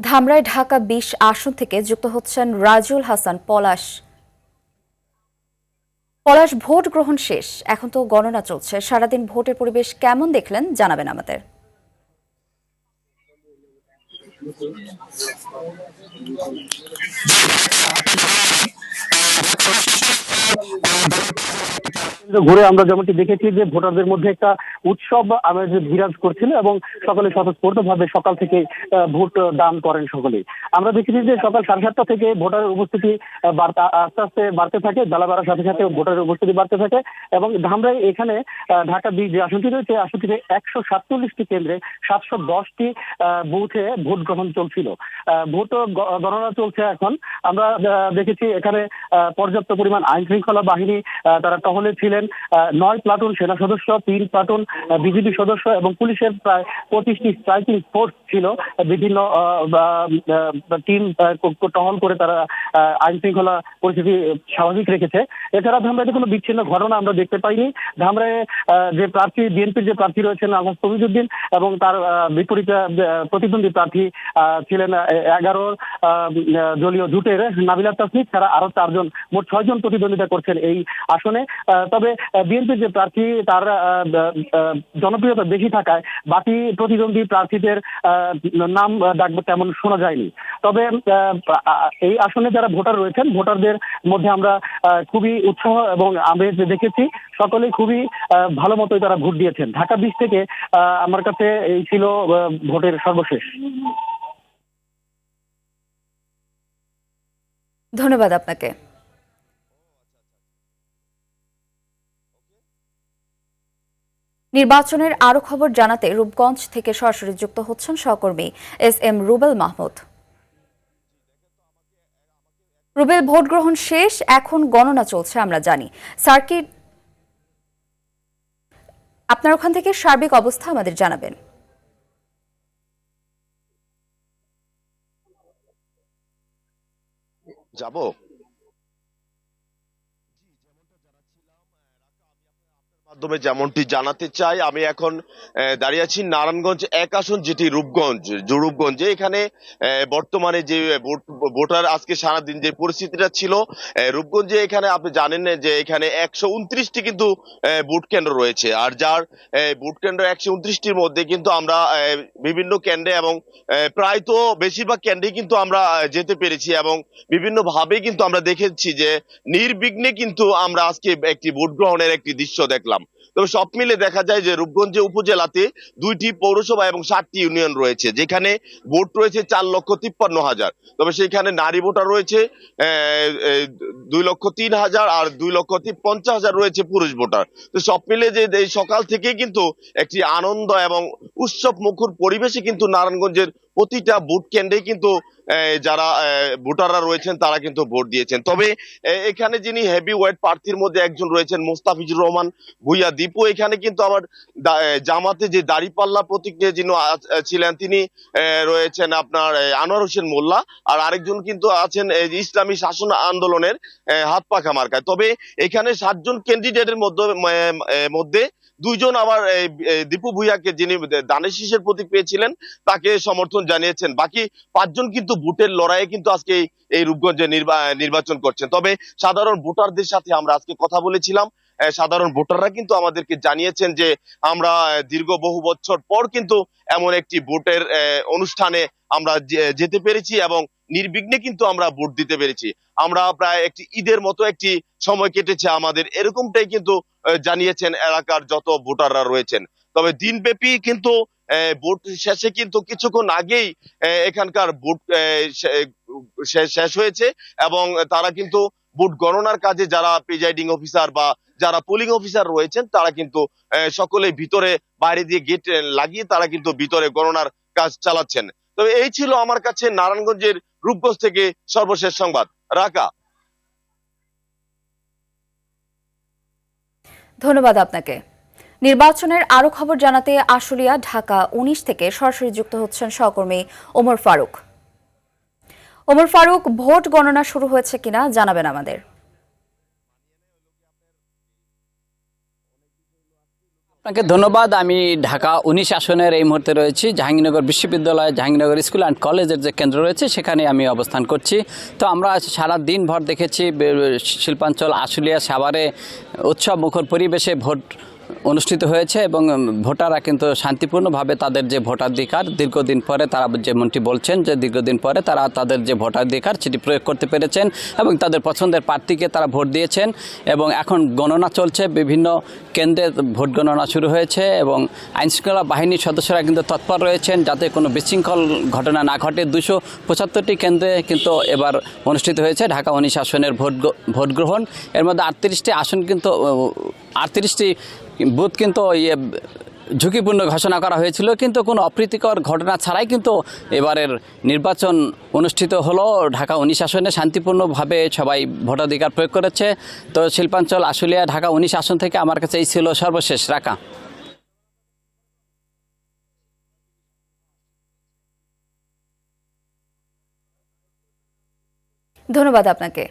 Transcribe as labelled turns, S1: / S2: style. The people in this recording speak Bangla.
S1: ধামরাই ঢাকা ২০ আসন থেকে যুক্ত হচ্ছেন রাজুল হাসান পলাশ। ভোট গ্রহণ শেষ, এখন তো গণনা চলছে। সারাদিন ভোটের পরিবেশ কেমন দেখলেন জানাবেন আমাদের।
S2: ঘুরে আমরা যেমনটি দেখেছি যে ভোটারদের মধ্যে একটা উৎসব আমেজ বিরাজ করছিল এবং সকলে স্বতঃস্ফূর্তভাবে সকাল থেকে ভোট দান করেন সকলেই। আমরা দেখেছি যে সকাল 7:30 থেকে ভোটারের উপস্থিতি আস্তে আস্তে বাড়তে থাকে, বেলা বাড়ার সাথে সাথে ভোটারের উপস্থিতি বাড়তে থাকে এবং ধামরাই এখানে ঢাকা ২০ যে আসনটি রয়েছে, আসনটিতে 147টি কেন্দ্রে 710টি বুথে ভোট গ্রহণ চলছিল। ভোট গণনা চলছে এখন। আমরা দেখেছি এখানে পর্যাপ্ত পরিমাণ আইন শৃঙ্খলা বাহিনী তারা টহলে ছিলেন। 9 প্লাটুন সেনা সদস্য, 3 প্লাটুন বিজিবি সদস্য এবং পুলিশের প্রায় 25টি স্ট্রাইকিং ফোর্স ছিল। বিভিন্ন টিম টহল করে তারা আইন শৃঙ্খলা পরিস্থিতি স্বাভাবিক রেখেছে। এছাড়া ধামরাইতে কোনো বিচ্ছিন্ন ঘটনা আমরা দেখতে পাইনি। ধামরাইয়ে যে প্রার্থী, বিএনপির যে প্রার্থী রয়েছেন আলহাজ তমিজউদ্দিন এবং তার বিপরীতে প্রতিদ্বন্দ্বী প্রার্থী ছিলেন 11 দলীয় জোটের নাবিলাত তাসনিফ ছাড়া আরো 4 জন, মোট 6 জন প্রতিদ্বন্দ্বিতা করছেন এই আসনে। তবে বিএনপির যে প্রার্থী তার জনপ্রিয়তা বেশি থাকায় বাকি প্রতিদ্বন্দ্বী প্রার্থীদের নাম ডাক তেমন শোনা যায়নি। তবে এই আসনে যারা ভোটার রয়েছেন, ভোটারদের মধ্যে আমরা খুবই উৎসাহ এবং আমেজ দেখেছি। সকলেই খুবই ভালো মতোই তারা ভোট দিয়েছেন। ঢাকা 20 থেকে আমার কাছে এই ছিল ভোটের সর্বশেষ।
S1: ধন্যবাদ আপনাকে। নির্বাচনের আরো খবর জানাতে রূপগঞ্জ থেকে সরাসরি যুক্ত হচ্ছেন সহকর্মী SM রুবেল মাহমুদ। রুবেল, ভোট গ্রহণ শেষ, এখন গণনা চলছে আমরা জানি। সার্কিট, আপনার ওখান থেকে সার্বিক অবস্থা আমাদের জানাবেন।
S3: যাব মাধ্যমে যেমনটি জানাতে চাই, আমি এখন দাঁড়িয়ে আছি নারায়ণগঞ্জ 1 আসন, যেটি রূপগঞ্জে। এখানে বর্তমানে যে ভোটার আজকে সারাদিন যে পরিস্থিতিটা ছিল রূপগঞ্জে, এখানে আপনি জানেন যে এখানে 129টি কিন্তু ভোট কেন্দ্র রয়েছে। আর যার ভোট কেন্দ্র 129টির মধ্যে কিন্তু আমরা বিভিন্ন কেন্দ্রে এবং প্রায় তো বেশিরভাগ কেন্দ্রে কিন্তু আমরা যেতে পেরেছি এবং বিভিন্ন ভাবে কিন্তু আমরা দেখেছি যে নির্বিঘ্নে কিন্তু আমরা আজকে একটি ভোট গ্রহণের একটি দৃশ্য দেখলাম। তবে সব মিলে দেখা যায় যে রূপগঞ্জ উপজেলাতে 2টি পৌরসভা এবং 7টি ইউনিয়ন রয়েছে, যেখানে ভোট রয়েছে 4,53,000। তবে সেখানে নারী ভোটার রয়েছে 2,03,000 আর 2,50,000 রয়েছে পুরুষ ভোটার। তো সব মিলে যে এই সকাল থেকে কিন্তু একটি আনন্দ এবং উৎসব মুখর পরিবেশে কিন্তু নারায়ণগঞ্জের প্রতিটা ভোট কেন্দ্রে কিন্তু যারা ভোটাররা রয়েছেন তারা কিন্তু ভোট দিয়েছেন। তবে এখানে যিনি হেভি ওয়েট প্রার্থীর মধ্যে একজন রয়েছেন মোস্তাফিজুর রহমান ভুইয়া দীপু। এখানে কিন্তু আবার জামাতে যে দাঁড়িপাল্লা প্রতীক নিয়ে যিনি ছিলেন তিনি রয়েছেন আপনার আনোয়ার হোসেন মোল্লা, আর আরেকজন কিন্তু আছেন ইসলামী শাসন আন্দোলনের হাত পাখা মার্কায়। তবে এখানে 7 জন ক্যান্ডিডেটের মধ্যে 2 জন আবার দীপু ভুইয়াকে, যিনি দানের শীষের প্রতীক পেয়েছিলেন, তাকে সমর্থন জানিয়েছেন। বাকি 5 জন কিন্তু ভোটের লড়াইয়ে কিন্তু আজকে এই রূপগঞ্জে নির্বাচন করছেন। তবে সাধারণ ভোটারদের সাথে আমরা আজকে কথা বলেছিলাম। সাধারণ ভোটাররা কিন্তু আমাদেরকে জানিয়েছেন যে আমরা দীর্ঘ বহু বছর পর কিন্তু এমন একটি ভোটের অনুষ্ঠানে আমরা যেতে পেরেছি এবং নির্বিঘ্নে কিন্তু আমরা ভোট দিতে পেরেছি। আমরা প্রায় একটি ঈদের মতো একটি সময় কেটেছে আমাদের, এরকমটাই কিন্তু জানিয়েছেন এলাকার যত ভোটাররা রয়েছেন। তবে দিনব্যাপী কিন্তু ভোট শেষে কিন্তু কিছুক্ষণ আগেই এখানকার ভোট শেষ হয়েছে এবং তারা কিন্তু ভোট গণনার কাজে যারা প্রিজাইডিং অফিসার বা যারা পোলিং অফিসার রয়েছেন তারা কিন্তু সকলেই ভিতরে, বাইরে দিয়ে গেট লাগিয়ে তারা কিন্তু ভিতরে গণনার কাজ চালাচ্ছেন। তবে এই ছিল আমার কাছে নারায়ণগঞ্জের রূপগঞ্জ থেকে সর্বশেষ সংবাদ। রাকা।
S1: ধন্যবাদ আপনাকে। নির্বাচনের আরো খবর জানাতে আশুলিয়া ঢাকা 19 থেকে সরাসরি যুক্ত হচ্ছেন সহকর্মী ওমর ফারুক। ভোট গণনা শুরু হয়েছে কিনা জানাবেন আমাদের।
S4: আপনাকে ধন্যবাদ। আমি ঢাকা 19 আসনের এই মুহূর্তে রয়েছি জাহাঙ্গীরনগর বিশ্ববিদ্যালয়, জাহাঙ্গীরনগর স্কুল অ্যান্ড কলেজের যে কেন্দ্র রয়েছে সেখানে আমি অবস্থান করছি। তো আমরা সারা দিন ভর দেখেছি শিল্পাঞ্চল আশুলিয়া সাভারে উৎসব মুখর পরিবেশে ভোট অনুষ্ঠিত হয়েছে এবং ভোটাররা কিন্তু শান্তিপূর্ণভাবে তাদের যে ভোটাধিকার দীর্ঘদিন পরে তারা যেমনটি বলছেন যে দীর্ঘদিন পরে তারা তাদের যে ভোটাধিকার সেটি প্রয়োগ করতে পেরেছেন এবং তাদের পছন্দের প্রার্থীকে তারা ভোট দিয়েছেন এবং এখন গণনা চলছে। বিভিন্ন কেন্দ্রে ভোট গণনা শুরু হয়েছে এবং আইনশৃঙ্খলা বাহিনীর সদস্যরা কিন্তু তৎপর রয়েছেন যাতে কোনো বিশৃঙ্খল ঘটনা না ঘটে। 275টি কেন্দ্রে কিন্তু এবার অনুষ্ঠিত হয়েছে ঢাকা 19 আসনের ভোট গ্রহণ। এর মধ্যে 38টি আসন কিন্তু 38টি বুথ কিন্তু ঝুঁকিপূর্ণ ঘোষণা করা হয়েছিল, কিন্তু কোনো অপ্রীতিকর ঘটনা ছাড়াই কিন্তু এবারের নির্বাচন অনুষ্ঠিত হলো। ঢাকা 19 আসনে শান্তিপূর্ণভাবে সবাই ভোটাধিকার প্রয়োগ করেছে। তো শিল্পাঞ্চল আশুলিয়া ঢাকা 19 আসন থেকে আমার কাছে এই ছিল সর্বশেষ রাকা।
S1: ধন্যবাদ আপনাকে।